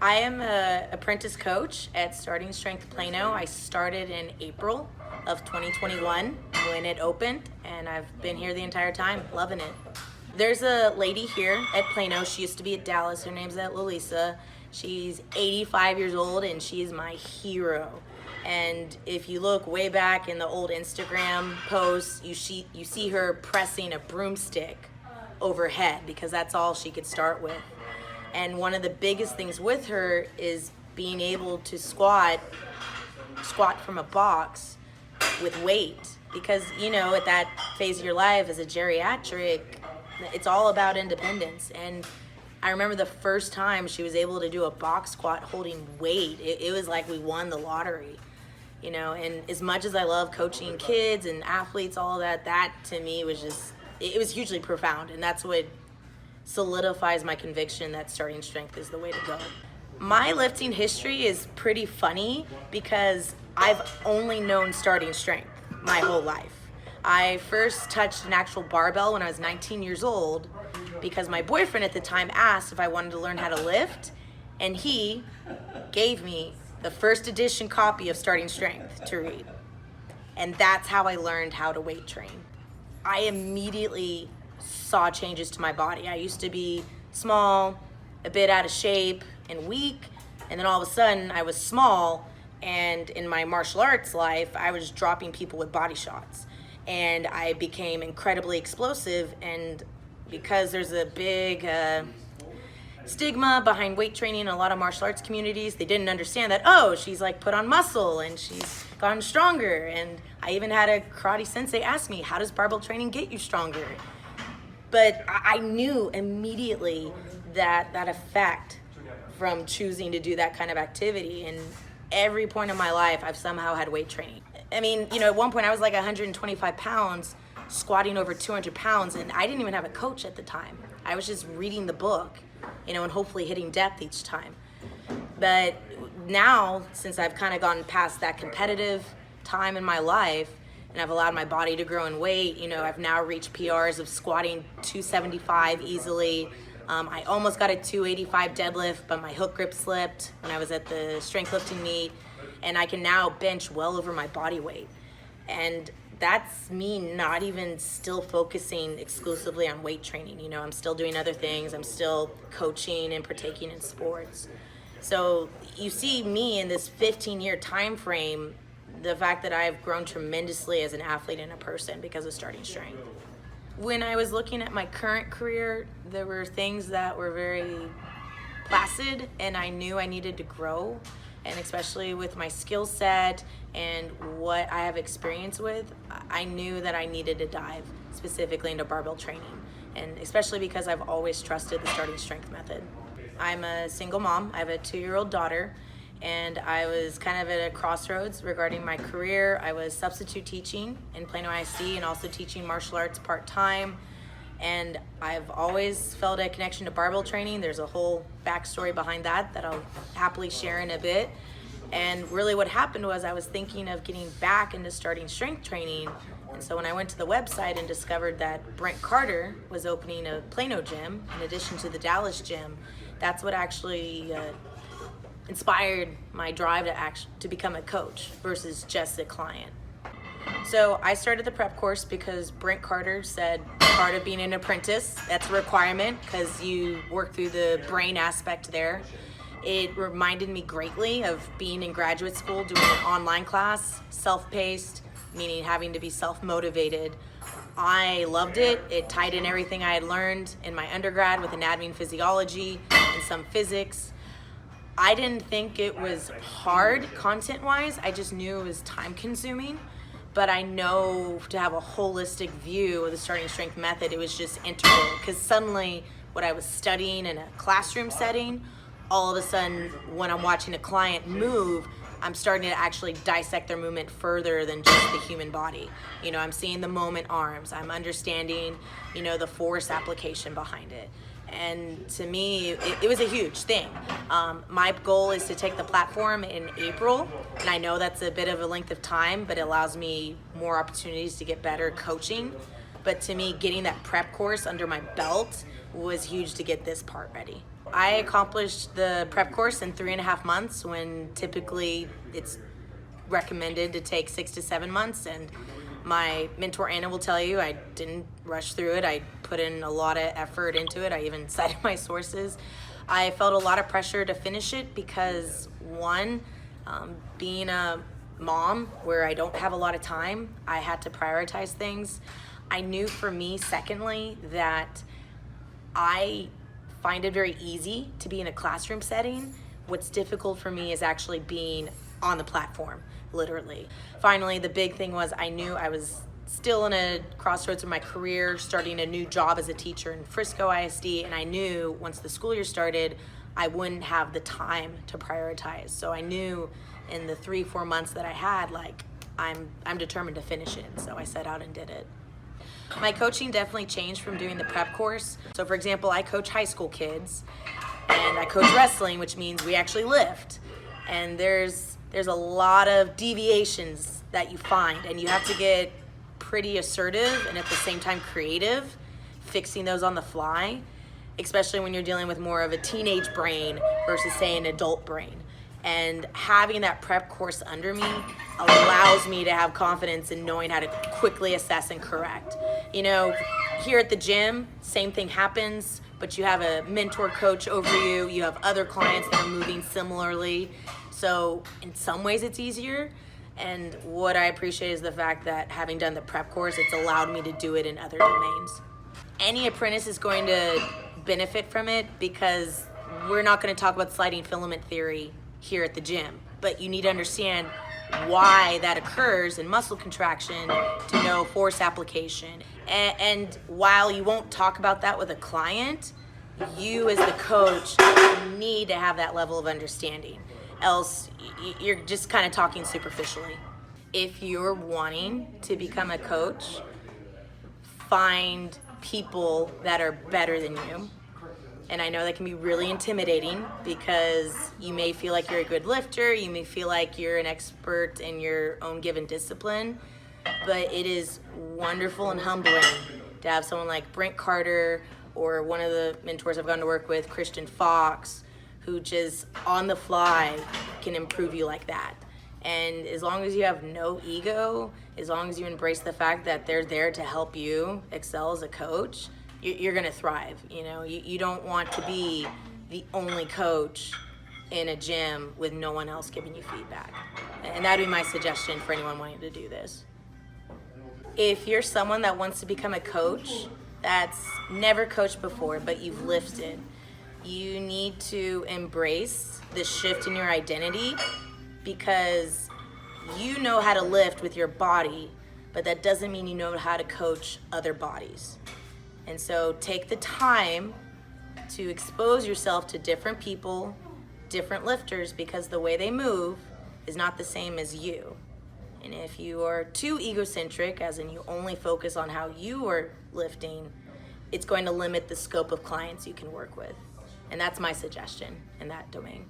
I am an apprentice coach at Starting Strength Plano. I started in April of 2021 when it opened, and I've been here the entire time, loving it. There's a lady here at Plano. She used to be at Dallas. Her name's Lolisa. She's 85 years old, and she's my hero. And if you look way back in the old Instagram posts, you see her pressing a broomstick overhead because that's all she could start with. And one of the biggest things with her is being able to squat from a box with weight. Because, you know, at that phase of your life as a geriatric, it's all about independence. And I remember the first time she was able to do a box squat holding weight, it was like we won the lottery. You know, and as much as I love coaching kids and athletes, all of that to me was just, it was hugely profound. And that's what solidifies my conviction that starting strength is the way to go. My lifting history is pretty funny because I've only known starting strength my whole life. I first touched an actual barbell when I was 19 years old because my boyfriend at the time asked if I wanted to learn how to lift, and he gave me the first edition copy of Starting Strength to read. And that's how I learned how to weight train. I immediately saw changes to my body. I used to be small, a bit out of shape and weak, and then all of a sudden I was small, and in my martial arts life, I was dropping people with body shots. And I became incredibly explosive, and because there's a big stigma behind weight training in a lot of martial arts communities, they didn't understand that, oh, she's like put on muscle and she's gotten stronger. And I even had a karate sensei ask me, how does barbell training get you stronger? But I knew immediately that effect from choosing to do that kind of activity. And every point of my life, I've somehow had weight training. I mean, you know, at one point I was like 125 pounds, squatting over 200 pounds, and I didn't even have a coach at the time. I was just reading the book, you know, and hopefully hitting depth each time. But now, since I've kind of gone past that competitive time in my life, and I've allowed my body to grow in weight, you know, I've now reached PRs of squatting 275 easily. I almost got a 285 deadlift, but my hook grip slipped when I was at the strength lifting meet, and I can now bench well over my body weight. And that's me not even still focusing exclusively on weight training. You know, I'm still doing other things. I'm still coaching and partaking in sports. So you see me in this 15-year time frame, the fact that I've grown tremendously as an athlete and a person because of starting strength. When I was looking at my current career, there were things that were very placid, and I knew I needed to grow. And especially with my skill set and what I have experience with, I knew that I needed to dive specifically into barbell training. And especially because I've always trusted the starting strength method. I'm a single mom. I have a 2-year-old daughter, and I was kind of at a crossroads regarding my career. I was substitute teaching in Plano ISD and also teaching martial arts part-time. And I've always felt a connection to barbell training. There's a whole backstory behind that I'll happily share in a bit. And really what happened was I was thinking of getting back into starting strength training. And so when I went to the website and discovered that Brent Carter was opening a Plano gym in addition to the Dallas gym, that's what actually inspired my drive to become a coach versus just a client. So I started the prep course because Brent Carter said part of being an apprentice, that's a requirement because you work through the brain aspect there. It reminded me greatly of being in graduate school, doing an online class, self-paced, meaning having to be self-motivated. I loved it. It tied in everything I had learned in my undergrad with anatomy and physiology and some physics. I didn't think it was hard content-wise. I just knew it was time-consuming. But I know to have a holistic view of the starting strength method, it was just integral. Because suddenly, what I was studying in a classroom setting, all of a sudden, when I'm watching a client move, I'm starting to actually dissect their movement further than just the human body. You know, I'm seeing the moment arms. I'm understanding, you know, the force application behind it. And to me, it was a huge thing. My goal is to take the platform in April, and I know that's a bit of a length of time, but it allows me more opportunities to get better coaching. But to me, getting that prep course under my belt was huge to get this part ready. I accomplished the prep course in 3.5 months when typically it's recommended to take 6 to 7 months. And my mentor Anna will tell you I didn't rush through it. I put in a lot of effort into it. I even cited my sources. I felt a lot of pressure to finish it because one, being a mom where I don't have a lot of time, I had to prioritize things. I knew for me, secondly, that I find it very easy to be in a classroom setting. What's difficult for me is actually being on the platform, literally. Finally, the big thing was I knew I was still in a crossroads of my career, starting a new job as a teacher in Frisco ISD, and I knew once the school year started, I wouldn't have the time to prioritize. So I knew in the 3-4 months that I had, like, I'm determined to finish it. So I set out and did it. My coaching definitely changed from doing the prep course. So for example, I coach high school kids and I coach wrestling, which means we actually lift. And there's a lot of deviations that you find, and you have to get pretty assertive and at the same time creative, fixing those on the fly, especially when you're dealing with more of a teenage brain versus say an adult brain. And having that prep course under me allows me to have confidence in knowing how to quickly assess and correct. You know, here at the gym, same thing happens, but you have a mentor coach over you, you have other clients that are moving similarly. So in some ways it's easier. And what I appreciate is the fact that having done the prep course, it's allowed me to do it in other domains. Any apprentice is going to benefit from it because we're not going to talk about sliding filament theory here at the gym, but you need to understand why that occurs in muscle contraction to know force application. And while you won't talk about that with a client, you as the coach need to have that level of understanding. Else you're just kind of talking superficially. If you're wanting to become a coach, find people that are better than you. And I know that can be really intimidating because you may feel like you're a good lifter, you may feel like you're an expert in your own given discipline, but it is wonderful and humbling to have someone like Brent Carter or one of the mentors I've gone to work with, Christian Fox, who just on the fly can improve you like that. And as long as you have no ego, as long as you embrace the fact that they're there to help you excel as a coach, you're gonna thrive. You know, you don't want to be the only coach in a gym with no one else giving you feedback. And that'd be my suggestion for anyone wanting to do this. If you're someone that wants to become a coach that's never coached before, but you've lifted, you need to embrace the shift in your identity because you know how to lift with your body, but that doesn't mean you know how to coach other bodies. And so take the time to expose yourself to different people, different lifters, because the way they move is not the same as you. And if you are too egocentric, as in you only focus on how you are lifting, it's going to limit the scope of clients you can work with. And that's my suggestion in that domain.